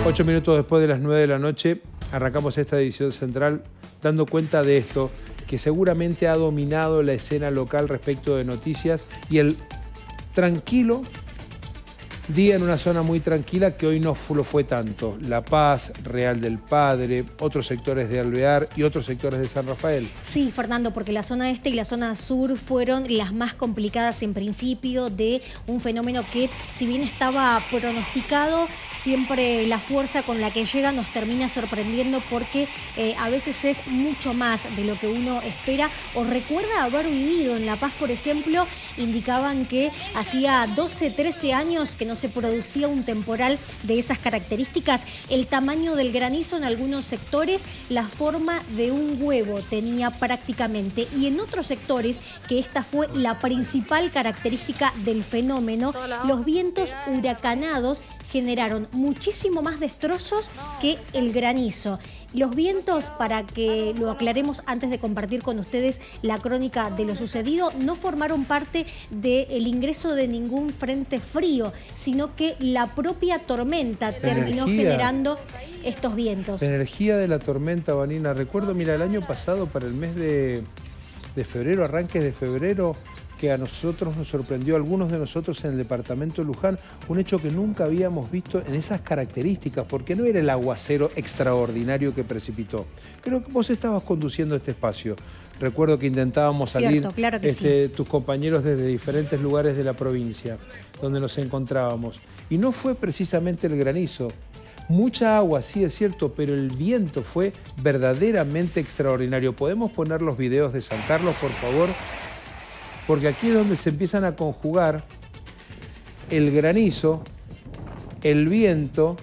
8 minutos después de las 9 de la noche, arrancamos esta edición central dando cuenta de esto, que seguramente ha dominado la escena local respecto de noticias y el tranquilo día en una zona muy tranquila que hoy no lo fue tanto. La Paz, Real del Padre, otros sectores de Alvear y otros sectores de San Rafael. Sí, Fernando, porque la zona este y la zona sur fueron las más complicadas en principio de un fenómeno que, si bien estaba pronosticado, siempre la fuerza con la que llega nos termina sorprendiendo porque a veces es mucho más de lo que uno espera o recuerda haber vivido. En La Paz, por ejemplo, indicaban que hacía 12, 13 años que no se producía un temporal de esas características. El tamaño del granizo en algunos sectores, la forma de un huevo tenía prácticamente, y en otros sectores, que esta fue la principal característica del fenómeno, los vientos huracanados generaron muchísimo más destrozos que el granizo. Los vientos, para que lo aclaremos antes de compartir con ustedes la crónica de lo sucedido, no formaron parte del ingreso de ningún frente frío, sino que la propia tormenta terminó generando estos vientos. La energía de la tormenta, Vanina. Recuerdo, mira, el año pasado, para el mes de febrero, arranques de febrero, que a nosotros nos sorprendió, a algunos de nosotros en el departamento de Luján, un hecho que nunca habíamos visto en esas características, porque no era el aguacero extraordinario que precipitó. Creo que vos estabas conduciendo este espacio. Recuerdo que intentábamos salir, claro que sí, tus compañeros desde diferentes lugares de la provincia, donde nos encontrábamos. Y no fue precisamente el granizo. Mucha agua, sí es cierto, pero el viento fue verdaderamente extraordinario. ¿Podemos poner los videos de San Carlos, por favor? Porque aquí es donde se empiezan a conjugar el granizo, el viento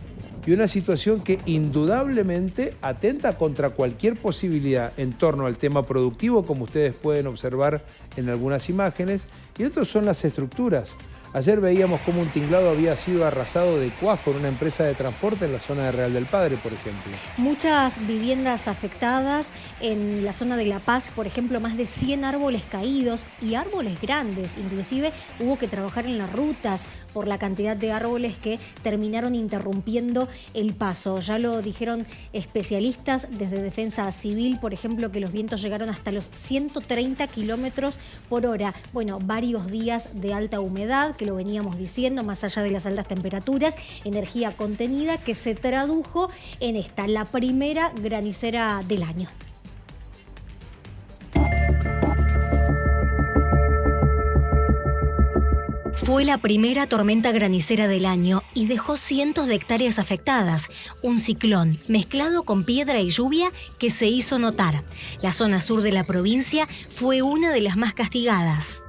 y una situación que indudablemente atenta contra cualquier posibilidad en torno al tema productivo, como ustedes pueden observar en algunas imágenes, y otros son las estructuras. Ayer veíamos cómo un tinglado había sido arrasado de cuajo en una empresa de transporte en la zona de Real del Padre, por ejemplo. Muchas viviendas afectadas. En la zona de La Paz, por ejemplo, más de 100 árboles caídos y árboles grandes. Inclusive hubo que trabajar en las rutas por la cantidad de árboles que terminaron interrumpiendo el paso. Ya lo dijeron especialistas desde Defensa Civil, por ejemplo, que los vientos llegaron hasta los 130 kilómetros por hora. Bueno, varios días de alta humedad, que lo veníamos diciendo, más allá de las altas temperaturas, energía contenida que se tradujo en esta, la primera granicera del año. Fue la primera tormenta granicera del año y dejó cientos de hectáreas afectadas. Un ciclón mezclado con piedra y lluvia que se hizo notar. La zona sur de la provincia fue una de las más castigadas.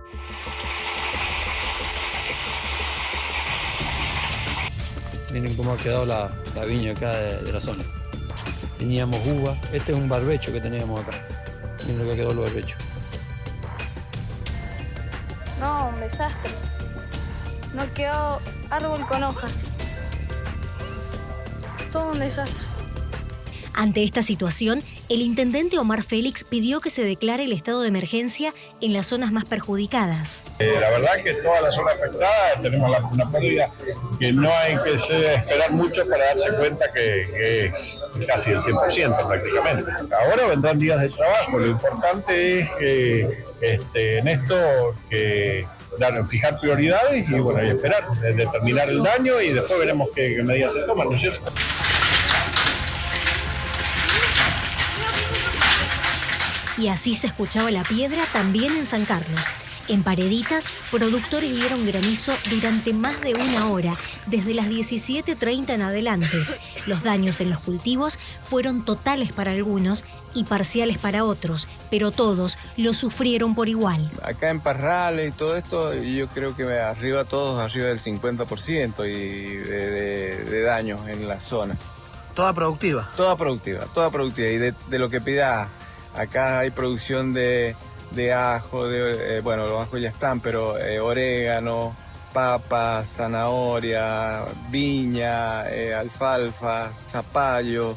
Miren cómo ha quedado la viña acá de la zona. Teníamos uva. Este es un barbecho que teníamos acá. Miren lo que quedó el barbecho. No, un desastre. No quedó árbol con hojas. Todo un desastre. Ante esta situación, el intendente Omar Félix pidió que se declare el estado de emergencia en las zonas más perjudicadas. La verdad que toda la zona afectada tenemos una pérdida que no hay que esperar mucho para darse cuenta que es casi el 100% prácticamente. Ahora vendrán días de trabajo. Lo importante es que en esto fijar prioridades y bueno, y esperar, determinar el daño y después veremos qué medidas se toman, ¿no es cierto? Y así se escuchaba la piedra también en San Carlos. En Pareditas, productores vieron granizo durante más de una hora, desde las 17:30 en adelante. Los daños en los cultivos fueron totales para algunos y parciales para otros, pero todos lo sufrieron por igual. Acá en Parrales y todo esto, yo creo que arriba del 50% y de daños en la zona. ¿Toda productiva? Toda productiva. Y de lo que pida, acá hay producción de ajo, bueno, los ajos ya están, pero orégano, papa, zanahoria, viña, alfalfa, zapallo,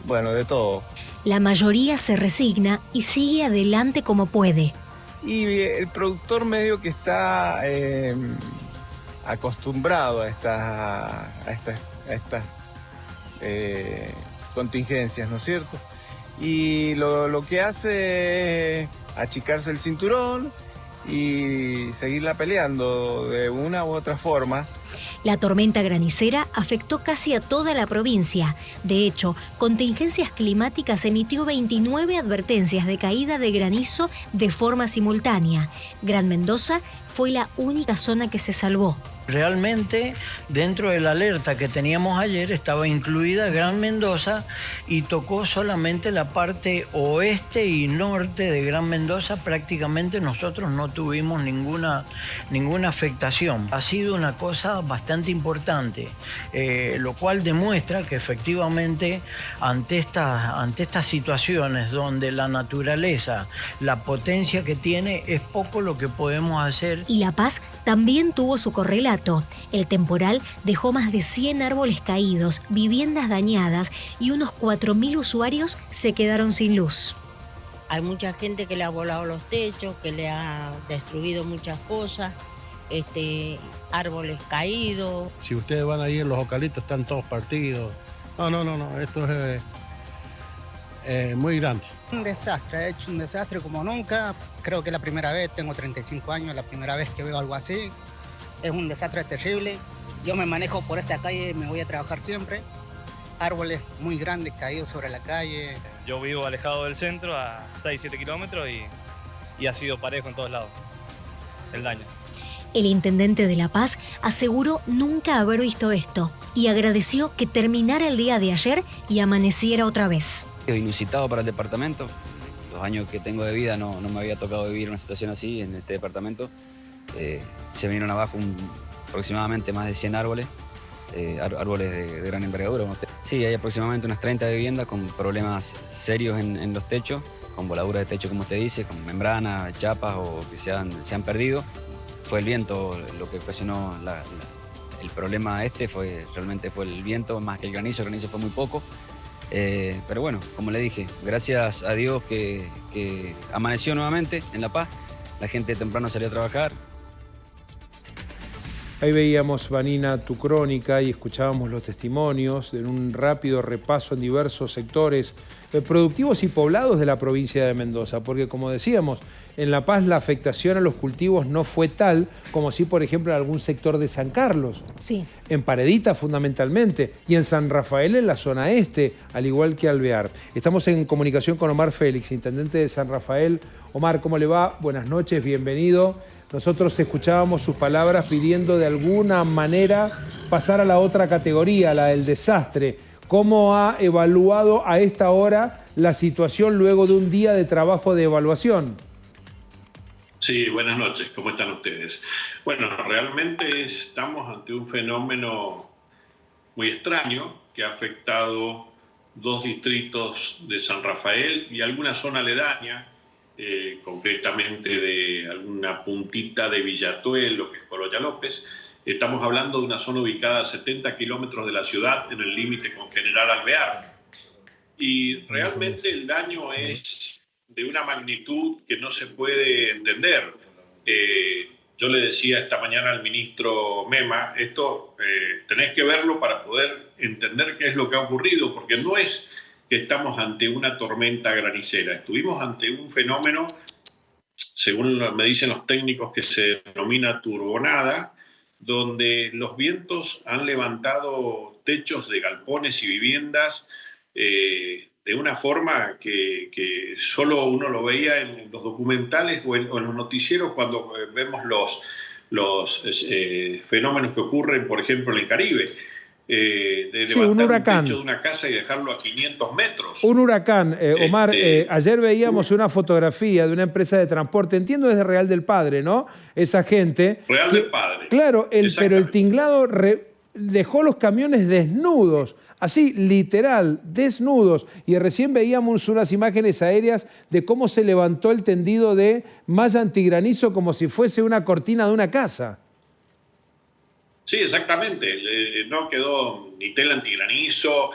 bueno, de todo. La mayoría se resigna y sigue adelante como puede. Y el productor medio que está acostumbrado a estas contingencias, ¿no es cierto? Y lo que hace es achicarse el cinturón y seguirla peleando de una u otra forma. La tormenta granicera afectó casi a toda la provincia. De hecho, Contingencias Climáticas emitió 29 advertencias de caída de granizo de forma simultánea. Gran Mendoza fue la única zona que se salvó. Realmente, dentro de la alerta que teníamos ayer, estaba incluida Gran Mendoza y tocó solamente la parte oeste y norte de Gran Mendoza. Prácticamente nosotros no tuvimos ninguna afectación. Ha sido una cosa bastante importante, lo cual demuestra que efectivamente ante estas situaciones donde la naturaleza, la potencia que tiene, es poco lo que podemos hacer. Y La Paz también tuvo su correlato. El temporal dejó más de 100 árboles caídos, viviendas dañadas y unos 4.000 usuarios se quedaron sin luz. Hay mucha gente que le ha volado los techos, que le ha destruido muchas cosas, árboles caídos. Si ustedes van ahí en los eucaliptos están todos partidos. No, esto es muy grande. Un desastre, he hecho un desastre como nunca. Creo que es la primera vez, tengo 35 años, la primera vez que veo algo así. Es un desastre terrible. Yo me manejo por esa calle, me voy a trabajar siempre. Árboles muy grandes caídos sobre la calle. Yo vivo alejado del centro a 6-7 kilómetros y ha sido parejo en todos lados el daño. El intendente de La Paz aseguró nunca haber visto esto y agradeció que terminara el día de ayer y amaneciera otra vez. Es inusitado para el departamento. Los años que tengo de vida no me había tocado vivir una situación así en este departamento. Se vinieron abajo aproximadamente más de 100 árboles, árboles de gran envergadura. Sí, hay aproximadamente unas 30 viviendas con problemas serios en los techos, con voladuras de techo, como usted dice, con membranas, chapas o que se han perdido. Fue el viento lo que ocasionó el problema realmente fue el viento más que el granizo fue muy poco. Pero bueno, como le dije, gracias a Dios que amaneció nuevamente en La Paz, la gente temprano salió a trabajar. Ahí veíamos, Vanina, tu crónica y escuchábamos los testimonios en un rápido repaso en diversos sectores productivos y poblados de la provincia de Mendoza, porque como decíamos, en La Paz la afectación a los cultivos no fue tal como si, por ejemplo, en algún sector de San Carlos. Sí. En Paredita fundamentalmente, y en San Rafael en la zona este, al igual que Alvear. Estamos en comunicación con Omar Félix, intendente de San Rafael. Omar, ¿cómo le va? Buenas noches, bienvenido. Nosotros escuchábamos sus palabras pidiendo de alguna manera pasar a la otra categoría, la del desastre. ¿Cómo ha evaluado a esta hora la situación luego de un día de trabajo de evaluación? Sí, buenas noches, ¿cómo están ustedes? Bueno, realmente estamos ante un fenómeno muy extraño que ha afectado 2 distritos de San Rafael y alguna zona aledaña, concretamente de alguna puntita de Villatuelo, que es Colonia López. Estamos hablando de una zona ubicada a 70 kilómetros de la ciudad, en el límite con General Alvear. Y realmente el daño es de una magnitud que no se puede entender. Yo le decía esta mañana al ministro Mema, esto tenés que verlo para poder entender qué es lo que ha ocurrido, porque no es que estamos ante una tormenta granicera, estuvimos ante un fenómeno, según me dicen los técnicos, que se denomina turbonada, donde los vientos han levantado techos de galpones y viviendas de una forma que solo uno lo veía en los documentales o en los noticieros cuando vemos los fenómenos que ocurren, por ejemplo, en el Caribe. De levantar un techo de una casa y dejarlo a 500 metros. Un huracán, Omar. Ayer veíamos una fotografía de una empresa de transporte, entiendo desde Real del Padre, ¿no? Esa gente. Del Padre. Claro, pero el tinglado dejó los camiones desnudos, así, literal, desnudos. Y recién veíamos unas imágenes aéreas de cómo se levantó el tendido de malla antigranizo como si fuese una cortina de una casa. Sí, exactamente. No quedó ni tela antigranizo,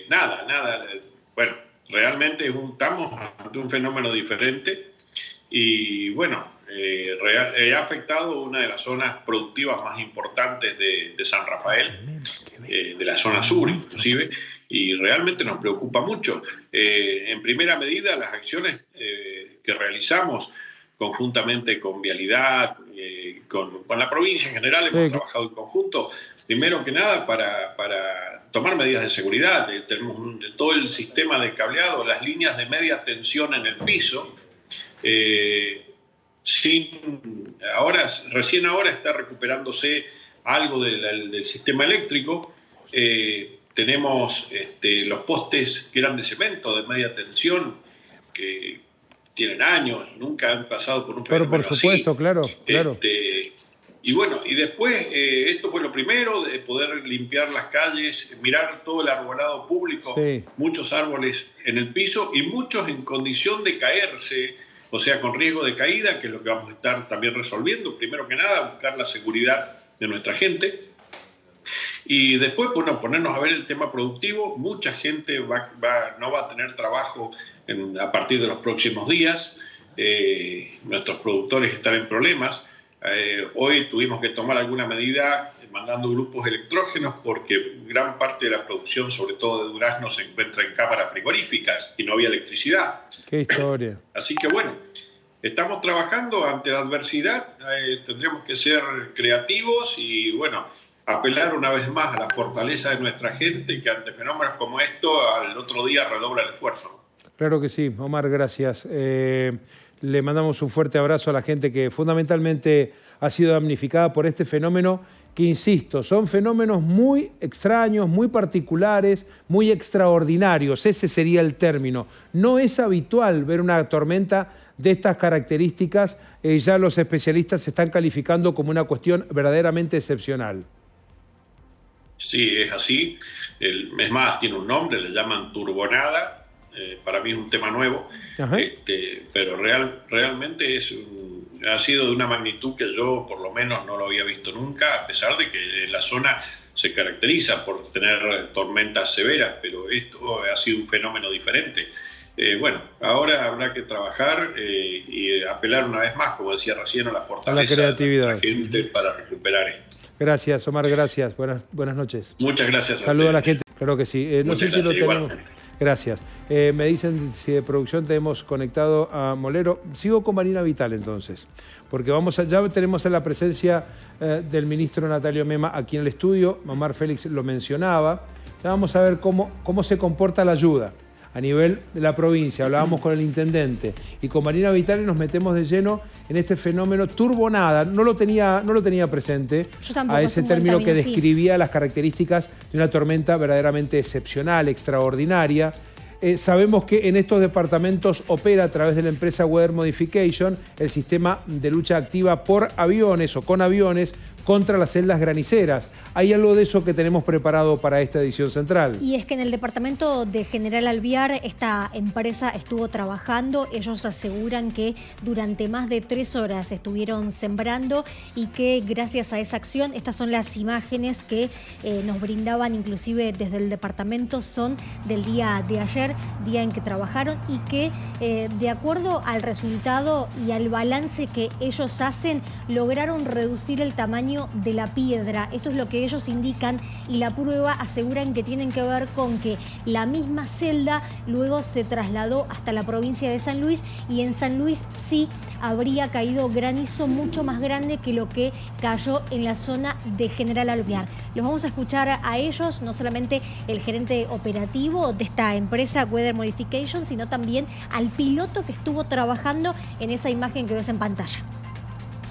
nada. Bueno, realmente estamos ante un fenómeno diferente y bueno, ha afectado una de las zonas productivas más importantes de San Rafael, de la zona sur inclusive, y realmente nos preocupa mucho. En primera medida, las acciones que realizamos conjuntamente con Vialidad, con la provincia en general, hemos trabajado en conjunto, primero que nada para tomar medidas de seguridad. Tenemos todo el sistema de cableado, las líneas de media tensión en el piso, recién ahora está recuperándose algo del sistema eléctrico. Tenemos los postes que eran de cemento, de media tensión, que tienen años, nunca han pasado por un fenómeno Pero por supuesto, así. claro. Y bueno, y después, esto fue lo primero, de poder limpiar las calles, mirar todo el arbolado público, muchos árboles en el piso y muchos en condición de caerse, o sea, con riesgo de caída, que es lo que vamos a estar también resolviendo. Primero que nada, buscar la seguridad de nuestra gente. Y después, bueno, ponernos a ver el tema productivo. Mucha gente no va a tener trabajo a partir de los próximos días. Nuestros productores están en problemas. Hoy tuvimos que tomar alguna medida mandando grupos electrógenos porque gran parte de la producción, sobre todo de durazno, se encuentra en cámaras frigoríficas y no había electricidad. Qué historia. Así que bueno, estamos trabajando ante la adversidad. Tendremos que ser creativos y bueno, apelar una vez más a la fortaleza de nuestra gente, que ante fenómenos como esto al otro día redobla el esfuerzo. Claro que sí, Omar, gracias. Le mandamos un fuerte abrazo a la gente que fundamentalmente ha sido damnificada por este fenómeno, que insisto, son fenómenos muy extraños, muy particulares, muy extraordinarios, ese sería el término. No es habitual ver una tormenta de estas características, ya los especialistas se están calificando como una cuestión verdaderamente excepcional. Sí, es así. Es más, tiene un nombre, le llaman turbonada. Para mí es un tema nuevo, pero realmente ha sido de una magnitud que yo por lo menos no lo había visto nunca, a pesar de que la zona se caracteriza por tener tormentas severas, pero esto ha sido un fenómeno diferente. Bueno, ahora habrá que trabajar y apelar una vez más, como decía recién, a la fortaleza a la creatividad de la gente para recuperar esto. Gracias, Omar, gracias. Buenas noches. Muchas gracias. Saludos a la gente. Claro que sí. No sé si lo tenemos. Igualmente. Gracias. Me dicen si de producción tenemos conectado a Molero. Sigo con Marina Vital entonces, porque ya tenemos la presencia del ministro Natalio Mema aquí en el estudio. Omar Félix lo mencionaba. Ya vamos a ver cómo se comporta la ayuda a nivel de la provincia. Hablábamos con el intendente y con Marina Vital y nos metemos de lleno en este fenómeno turbonada. No lo tenía presente a ese término que describía las características de una tormenta verdaderamente excepcional, extraordinaria. Sabemos que en estos departamentos opera a través de la empresa Weather Modification el sistema de lucha activa por aviones o con aviones contra las celdas graniceras. Hay algo de eso que tenemos preparado para esta edición central. Y es que en el departamento de General Alvear esta empresa estuvo trabajando. Ellos aseguran que durante más de 3 horas estuvieron sembrando y que gracias a esa acción, estas son las imágenes que nos brindaban inclusive desde el departamento, son del día de ayer, día en que trabajaron, y que de acuerdo al resultado y al balance que ellos hacen, lograron reducir el tamaño de la piedra. Esto es lo que ellos indican, y la prueba aseguran que tienen que ver con que la misma celda luego se trasladó hasta la provincia de San Luis, y en San Luis sí habría caído granizo mucho más grande que lo que cayó en la zona de General Alvear. Los vamos a escuchar a ellos, no solamente el gerente operativo de esta empresa Weather Modification, sino también al piloto que estuvo trabajando en esa imagen que ves en pantalla.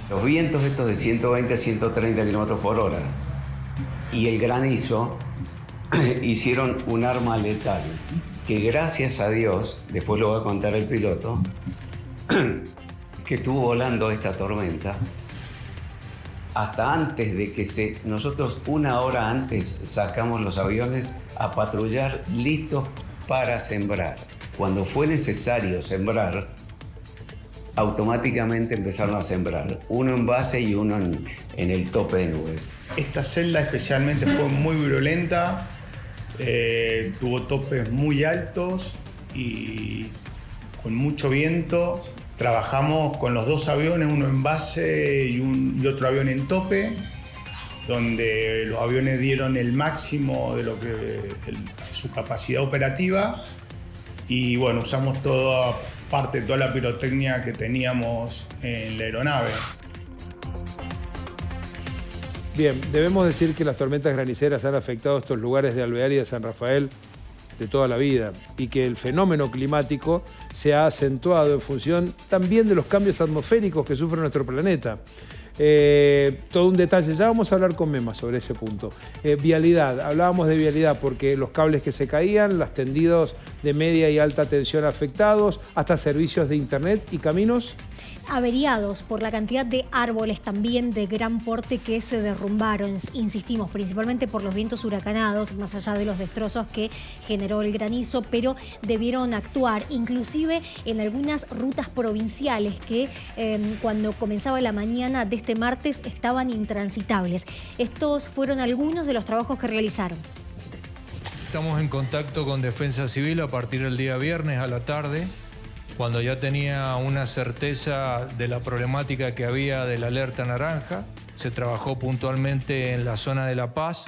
Los vientos estos de 120 a 130 kilómetros por hora y el granizo hicieron un arma letal que, gracias a Dios, después lo va a contar el piloto, que estuvo volando esta tormenta hasta antes de que nosotros 1 hora antes sacamos los aviones a patrullar listos para sembrar. Cuando fue necesario sembrar, automáticamente empezaron a sembrar, uno en base y uno en el tope de nubes. Esta celda especialmente fue muy virulenta, tuvo topes muy altos y con mucho viento, Trabajamos con los 2 aviones, uno en base y otro avión en tope, donde los aviones dieron el máximo de lo que su capacidad operativa y bueno, usamos toda la pirotecnia que teníamos en la aeronave. Bien, debemos decir que las tormentas graniceras han afectado estos lugares de Alvear y de San Rafael de toda la vida y que el fenómeno climático se ha acentuado en función también de los cambios atmosféricos que sufre nuestro planeta. Todo un detalle, ya vamos a hablar con Mema sobre ese punto. Vialidad, hablábamos de vialidad porque los cables que se caían, los tendidos de media y alta tensión afectados, hasta servicios de internet y caminos averiados por la cantidad de árboles también de gran porte que se derrumbaron, insistimos, principalmente por los vientos huracanados, más allá de los destrozos que generó el granizo, pero debieron actuar, inclusive en algunas rutas provinciales que cuando comenzaba la mañana de este martes estaban intransitables. Estos fueron algunos de los trabajos que realizaron. Estamos en contacto con Defensa Civil a partir del día viernes a la tarde, cuando ya tenía una certeza de la problemática que había de la alerta naranja. Se trabajó puntualmente en la zona de La Paz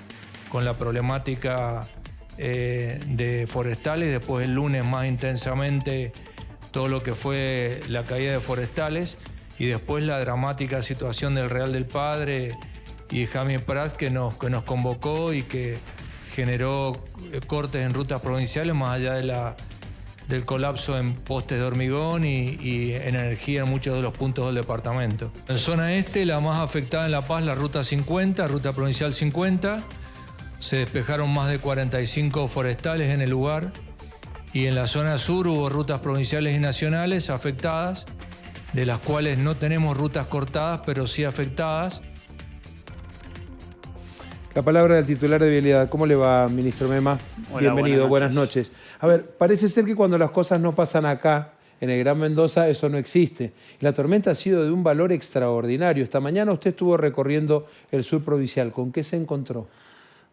con la problemática de forestales, después el lunes más intensamente todo lo que fue la caída de forestales y después la dramática situación del Real del Padre y Jaime Prats que nos convocó y que generó cortes en rutas provinciales más allá del colapso en postes de hormigón y en energía en muchos de los puntos del departamento. En zona este, la más afectada en La Paz, la ruta 50, ruta provincial 50. Se despejaron más de 45 forestales en el lugar y en la zona sur hubo rutas provinciales y nacionales afectadas, de las cuales no tenemos rutas cortadas, pero sí afectadas. La palabra del titular de Vialidad. ¿Cómo le va, ministro Mema? Hola, bienvenido, buenas noches. A ver, parece ser que cuando las cosas no pasan acá, en el Gran Mendoza, eso no existe. La tormenta ha sido de un valor extraordinario. Esta mañana usted estuvo recorriendo el sur provincial. ¿Con qué se encontró?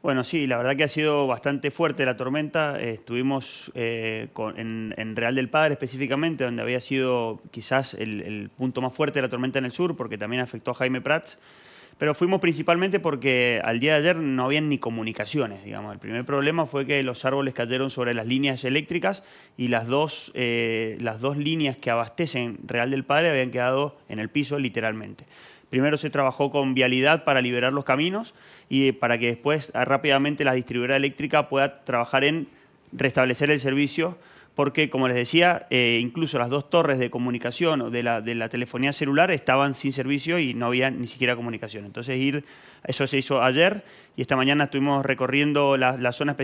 Bueno, sí, la verdad que ha sido bastante fuerte la tormenta. Estuvimos en Real del Padre específicamente, donde había sido quizás el punto más fuerte de la tormenta en el sur, porque también afectó a Jaime Prats. Pero fuimos principalmente porque al día de ayer no habían ni comunicaciones, digamos. El primer problema fue que los árboles cayeron sobre las líneas eléctricas y las dos líneas que abastecen Real del Padre habían quedado en el piso literalmente. Primero se trabajó con Vialidad para liberar los caminos y para que después rápidamente la distribuidora eléctrica pueda trabajar en restablecer el servicio, porque, como les decía, incluso las 2 torres de comunicación de la telefonía celular estaban sin servicio y no había ni siquiera comunicación. Entonces, eso se hizo ayer y esta mañana estuvimos recorriendo la zona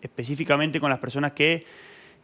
específicamente con las personas que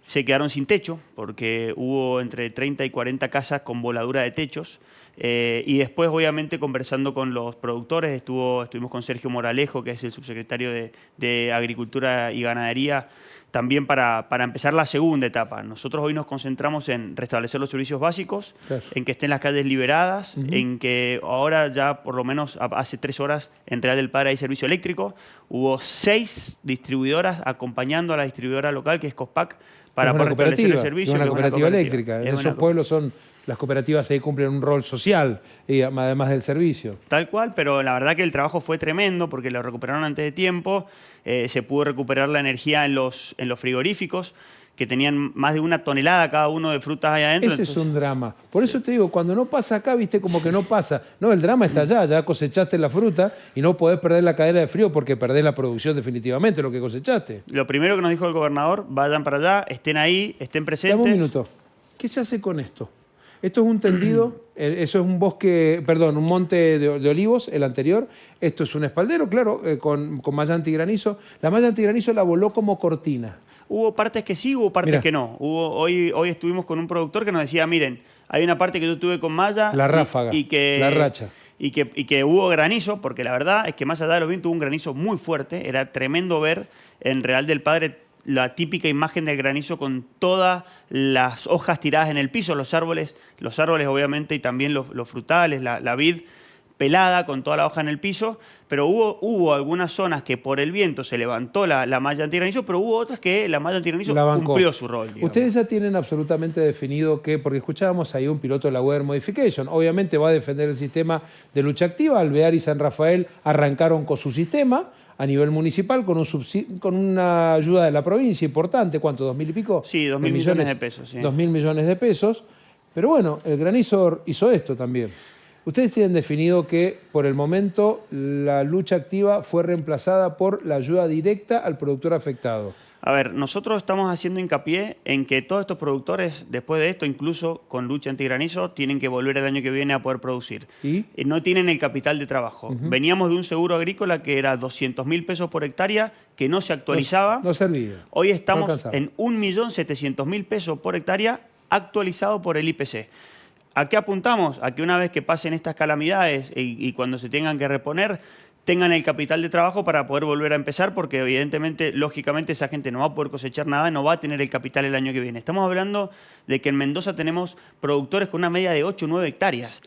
se quedaron sin techo, porque hubo entre 30 y 40 casas con voladura de techos. Y después, obviamente, conversando con los productores, estuvimos con Sergio Moralejo, que es el subsecretario de Agricultura y Ganadería, también para empezar la segunda etapa. Nosotros hoy nos concentramos en restablecer los servicios básicos, claro, en que estén las calles liberadas, en que ahora ya por lo menos hace 3 horas en Real del Padre hay servicio eléctrico. Hubo 6 distribuidoras acompañando a la distribuidora local, que es Cospac, para poder restablecer el servicio. Es una cooperativa eléctrica. En esos pueblos las cooperativas ahí cumplen un rol social, además del servicio. Tal cual, pero la verdad que el trabajo fue tremendo porque lo recuperaron antes de tiempo. Se pudo recuperar la energía en los frigoríficos, que tenían más de 1 tonelada cada uno de frutas ahí adentro. Ese es un drama. Por eso te digo, cuando no pasa acá, viste, como que no pasa. No, el drama está allá, ya cosechaste la fruta y no podés perder la cadena de frío porque perdés la producción definitivamente, lo que cosechaste. Lo primero que nos dijo el gobernador, vayan para allá, estén ahí, estén presentes. Dame un minuto. ¿Qué se hace con esto? Esto es un tendido, eso es un un monte de olivos, el anterior. Esto es un espaldero, claro, con malla antigranizo. La malla antigranizo la voló como cortina. Hubo partes que sí, hubo partes que no. Hoy estuvimos con un productor que nos decía, miren, hay una parte que yo tuve con malla. La ráfaga, la racha. Y que hubo granizo, porque la verdad es que más allá de los vientos hubo un granizo muy fuerte. Era tremendo ver en Real del Padre la típica imagen del granizo con todas las hojas tiradas en el piso, los árboles obviamente, y también los frutales, la vid, pelada con toda la hoja en el piso, pero hubo algunas zonas que por el viento se levantó la malla antigranizo, pero hubo otras que la malla antigranizo cumplió su rol. Digamos. Ustedes ya tienen absolutamente definido que, porque escuchábamos ahí un piloto de la Weather Modification, obviamente va a defender el sistema de lucha activa. Alvear y San Rafael arrancaron con su sistema a nivel municipal con una ayuda de la provincia importante. ¿Cuánto? ¿2.000 y pico? Sí, 2.000 millones de pesos. Sí. 2.000 millones de pesos. Pero bueno, el granizo hizo esto también. Ustedes tienen definido que por el momento la lucha activa fue reemplazada por la ayuda directa al productor afectado. A ver, nosotros estamos haciendo hincapié en que todos estos productores, después de esto, incluso con lucha antigranizo, tienen que volver el año que viene a poder producir. ¿Y? No tienen el capital de trabajo. Veníamos de un seguro agrícola que era 200.000 pesos por hectárea, que no se actualizaba. No servía. Hoy estamos en 1.700.000 pesos por hectárea actualizado por el IPC. ¿A qué apuntamos? A que una vez que pasen estas calamidades y cuando se tengan que reponer, tengan el capital de trabajo para poder volver a empezar, porque evidentemente, lógicamente, esa gente no va a poder cosechar nada, no va a tener el capital el año que viene. Estamos hablando de que en Mendoza tenemos productores con una media de 8 o 9 hectáreas.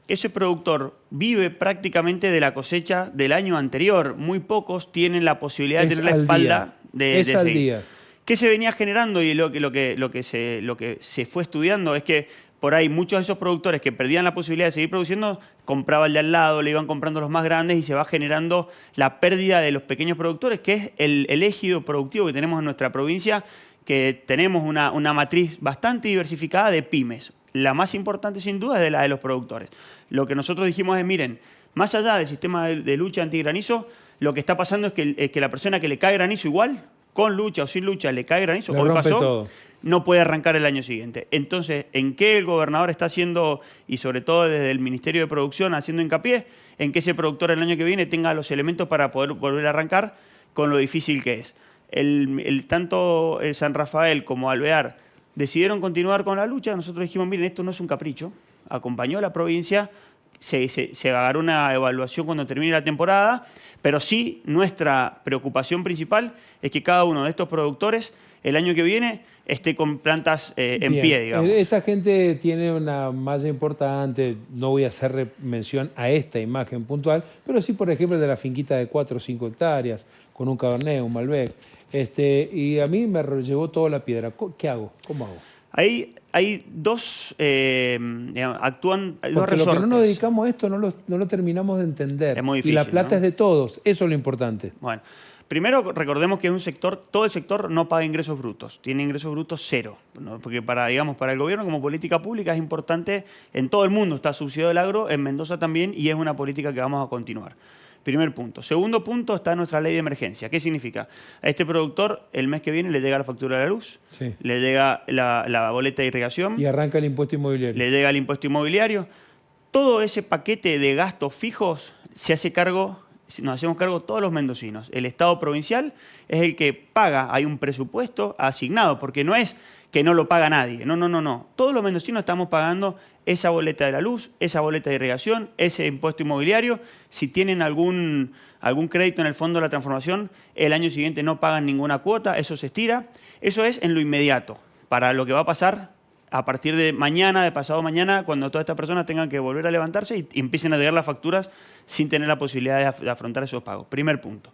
Ese productor vive prácticamente de la cosecha del año anterior. Muy pocos tienen la posibilidad de tener la espalda de seguir. ¿Qué se venía generando? Y lo que se fue estudiando es que por ahí muchos de esos productores que perdían la posibilidad de seguir produciendo, compraba el de al lado, le iban comprando los más grandes y se va generando la pérdida de los pequeños productores, que es el ejido productivo que tenemos en nuestra provincia, que tenemos una matriz bastante diversificada de pymes. La más importante sin duda es la de los productores. Lo que nosotros dijimos es, miren, más allá del sistema de lucha antigranizo, lo que está pasando es que la persona que le cae granizo igual, con lucha o sin lucha, le cae granizo, hoy pasó, todo. No puede arrancar el año siguiente. Entonces, ¿en qué el gobernador está haciendo, y sobre todo desde el Ministerio de Producción, haciendo hincapié? En que ese productor el año que viene tenga los elementos para poder volver a arrancar con lo difícil que es. Tanto el San Rafael como Alvear decidieron continuar con la lucha. Nosotros dijimos, miren, esto no es un capricho. Acompañó a la provincia, se agarró una evaluación cuando termine la temporada, pero sí nuestra preocupación principal es que cada uno de estos productores el año que viene esté con plantas en pie, digamos. Esta gente tiene una malla importante, no voy a hacer mención a esta imagen puntual, pero sí, por ejemplo, de la finquita de 4 o 5 hectáreas, con un Cabernet, un Malbec, y a mí me llevó toda la piedra. ¿Qué hago? ¿Cómo hago? Hay dos, actúan dos Porque resortes. lo que no nos dedicamos a esto no lo terminamos de entender. Es muy difícil, y la plata, ¿no?, es de todos. Eso es lo importante. Bueno, primero recordemos que es un sector, todo el sector no paga ingresos brutos, tiene ingresos brutos cero, ¿no? Porque para el gobierno como política pública es importante, en todo el mundo está subsidiado el agro, en Mendoza también, y es una política que vamos a continuar. Primer punto. Segundo punto, está nuestra ley de emergencia. ¿Qué significa? A este productor el mes que viene le llega la factura de la luz, sí, le llega la boleta de irrigación. Y arranca el impuesto inmobiliario. Le llega el impuesto inmobiliario. Todo ese paquete de gastos fijos se hace cargo, nos hacemos cargo todos los mendocinos. El Estado provincial es el que paga, hay un presupuesto asignado, porque no es que no lo paga nadie. No. Todos los mendocinos estamos pagando esa boleta de la luz, esa boleta de irrigación, ese impuesto inmobiliario. Si tienen algún crédito en el Fondo de la Transformación, el año siguiente no pagan ninguna cuota, eso se estira. Eso es en lo inmediato, para lo que va a pasar a partir de mañana, de pasado mañana, cuando todas estas personas tengan que volver a levantarse y empiecen a llegar las facturas sin tener la posibilidad de afrontar esos pagos. Primer punto.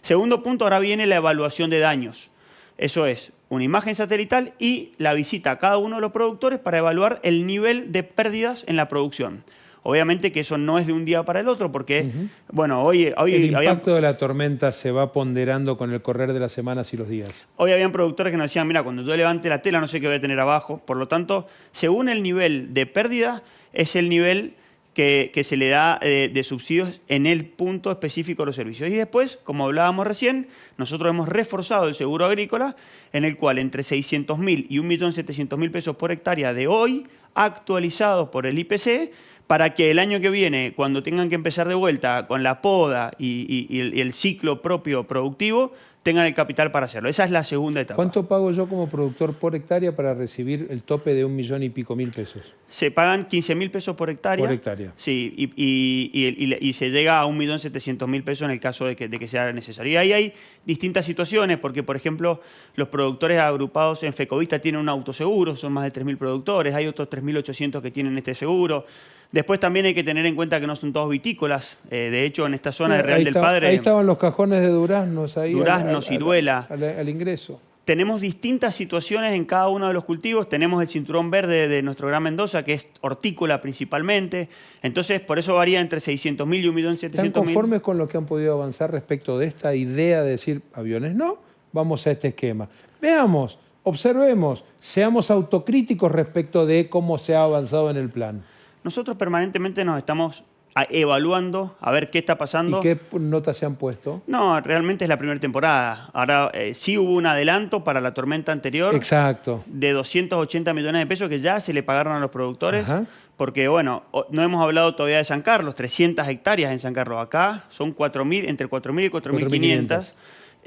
Segundo punto, ahora viene la evaluación de daños. Eso es una imagen satelital y la visita a cada uno de los productores para evaluar el nivel de pérdidas en la producción. Obviamente que eso no es de un día para el otro porque, bueno, hoy el impacto de la tormenta se va ponderando con el correr de las semanas y los días. Hoy habían productores que nos decían, mira, cuando yo levante la tela no sé qué voy a tener abajo. Por lo tanto, según el nivel de pérdida, es el nivel que se le da de subsidios en el punto específico de los servicios. Y después, como hablábamos recién, nosotros hemos reforzado el seguro agrícola, en el cual entre 600.000 y 1.700.000 pesos por hectárea de hoy, actualizados por el IPC, para que el año que viene, cuando tengan que empezar de vuelta con la poda y el ciclo propio productivo, tengan el capital para hacerlo. Esa es la segunda etapa. ¿Cuánto pago yo como productor por hectárea para recibir el tope de 1.000.000 y pico pesos? Se pagan 15.000 pesos por hectárea. Por hectárea. Sí, y se llega a 1.700.000 pesos en el caso de que sea necesario. Y ahí hay distintas situaciones, porque, por ejemplo, los productores agrupados en Fecovista tienen un autoseguro, son más de 3.000 productores, hay otros 3.800 que tienen este seguro. Después también hay que tener en cuenta que no son todos vitícolas. De hecho, en esta zona de Real del Padre... Ahí estaban los cajones de duraznos. Ahí ciruela. Al ingreso. Tenemos distintas situaciones en cada uno de los cultivos. Tenemos el cinturón verde de nuestro Gran Mendoza, que es hortícola principalmente. Entonces, por eso varía entre 600.000 y 1.700.000. ¿Están conformes con lo que han podido avanzar respecto de esta idea de decir aviones no? Vamos a este esquema. Veamos, observemos, seamos autocríticos respecto de cómo se ha avanzado en el plan. Nosotros permanentemente nos estamos evaluando a ver qué está pasando. ¿Y qué notas se han puesto? No, realmente es la primera temporada. Ahora sí hubo un adelanto para la tormenta anterior. Exacto. De 280 millones de pesos que ya se le pagaron a los productores. Ajá. Porque, bueno, no hemos hablado todavía de San Carlos, 300 hectáreas en San Carlos. Acá son 4.000, entre 4.000 y 4.500.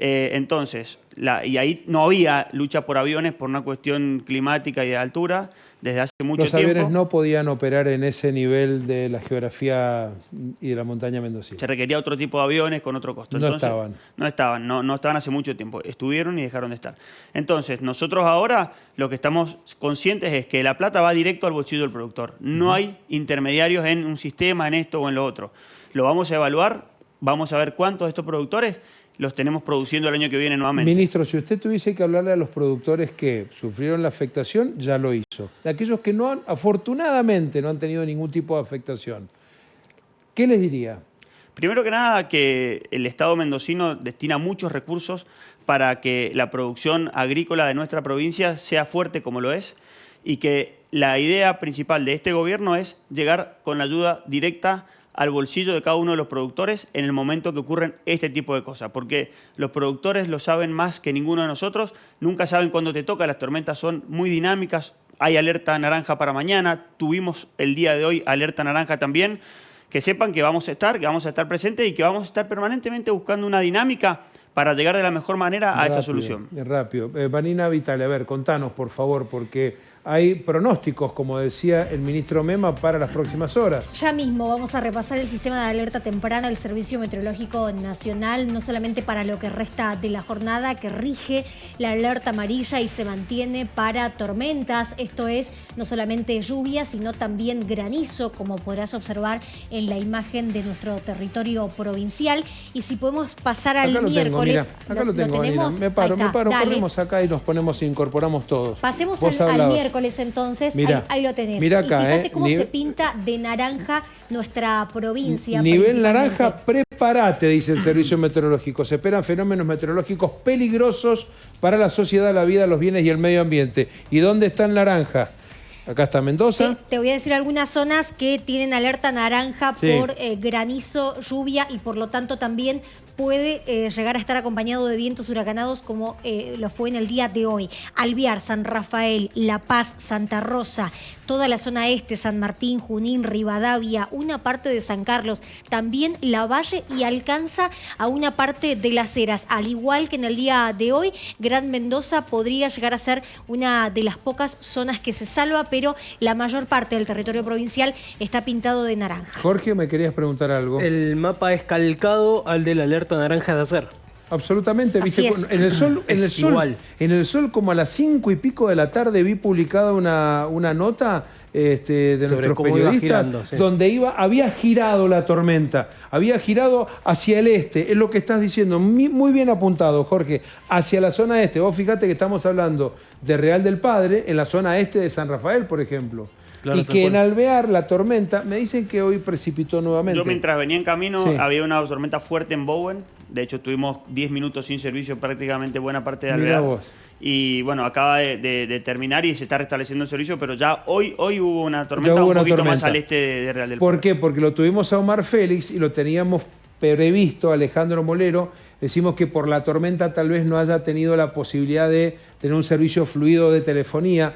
Entonces, y ahí no había lucha por aviones por una cuestión climática y de altura desde hace mucho tiempo. Los aviones no podían operar en ese nivel de la geografía y de la montaña mendocina. Se requería otro tipo de aviones con otro costo. Entonces, no estaban hace mucho tiempo. Estuvieron y dejaron de estar. Entonces, nosotros ahora lo que estamos conscientes es que la plata va directo al bolsillo del productor. No hay intermediarios en un sistema, en esto o en lo otro. Lo vamos a evaluar, vamos a ver cuántos de estos productores los tenemos produciendo el año que viene nuevamente. Ministro, si usted tuviese que hablarle a los productores que sufrieron la afectación, ya lo hizo. De aquellos que no han, afortunadamente no han tenido ningún tipo de afectación, ¿qué les diría? Primero que nada, que el Estado mendocino destina muchos recursos para que la producción agrícola de nuestra provincia sea fuerte como lo es, y que la idea principal de este gobierno es llegar con la ayuda directa al bolsillo de cada uno de los productores en el momento que ocurren este tipo de cosas, porque los productores lo saben más que ninguno de nosotros, nunca saben cuándo te toca, las tormentas son muy dinámicas, hay alerta naranja para mañana, tuvimos el día de hoy alerta naranja también, que sepan que vamos a estar presentes y que vamos a estar permanentemente buscando una dinámica para llegar de la mejor manera a esa solución. Rápido. Vanina Vitale, a ver, contanos por favor, porque hay pronósticos, como decía el ministro Mema, para las próximas horas. Ya mismo vamos a repasar el sistema de alerta temprana del Servicio Meteorológico Nacional, no solamente para lo que resta de la jornada, que rige la alerta amarilla y se mantiene para tormentas. Esto es no solamente lluvia, sino también granizo, como podrás observar en la imagen de nuestro territorio provincial. Y si podemos pasar al miércoles. Acá lo tengo, Vanina. Me paro, ponemos acá y nos ponemos e incorporamos todos. Pasemos al miércoles entonces, mirá, ahí lo tenés. Mirá acá, y fíjate cómo se pinta de naranja nuestra provincia. Nivel naranja, prepárate, dice el Servicio Meteorológico. Se esperan fenómenos meteorológicos peligrosos para la sociedad, la vida, los bienes y el medio ambiente. ¿Y dónde está el naranja? Acá está Mendoza. Te voy a decir algunas zonas que tienen alerta naranja por granizo, lluvia y por lo tanto también puede llegar a estar acompañado de vientos huracanados como lo fue en el día de hoy. Alvear, San Rafael, La Paz, Santa Rosa, toda la zona este, San Martín, Junín, Rivadavia, una parte de San Carlos, también Lavalle y alcanza a una parte de Las Heras. Al igual que en el día de hoy, Gran Mendoza podría llegar a ser una de las pocas zonas que se salva, pero la mayor parte del territorio provincial está pintado de naranja. Jorge, me querías preguntar algo. El mapa es calcado al de la alerta naranja de ayer. Absolutamente, ¿viste? En el sol, como a las 5 y pico de la tarde vi publicada una nota de nuestros periodistas donde había girado la tormenta, había girado hacia el este, es lo que estás diciendo, muy bien apuntado, Jorge, hacia la zona este. Vos fíjate que estamos hablando de Real del Padre, en la zona este de San Rafael, por ejemplo. Claro, y que en Alvear la tormenta, me dicen que hoy precipitó nuevamente. Yo mientras venía en camino había una tormenta fuerte en Bowen. De hecho, estuvimos 10 minutos sin servicio prácticamente buena parte de Alvear. Y bueno, acaba de terminar y se está restableciendo el servicio, pero ya hoy hubo una tormenta un poquito más al este de Real del Padre. ¿Por qué? Porque lo tuvimos a Omar Félix y lo teníamos previsto Alejandro Molero. Decimos que por la tormenta tal vez no haya tenido la posibilidad de tener un servicio fluido de telefonía.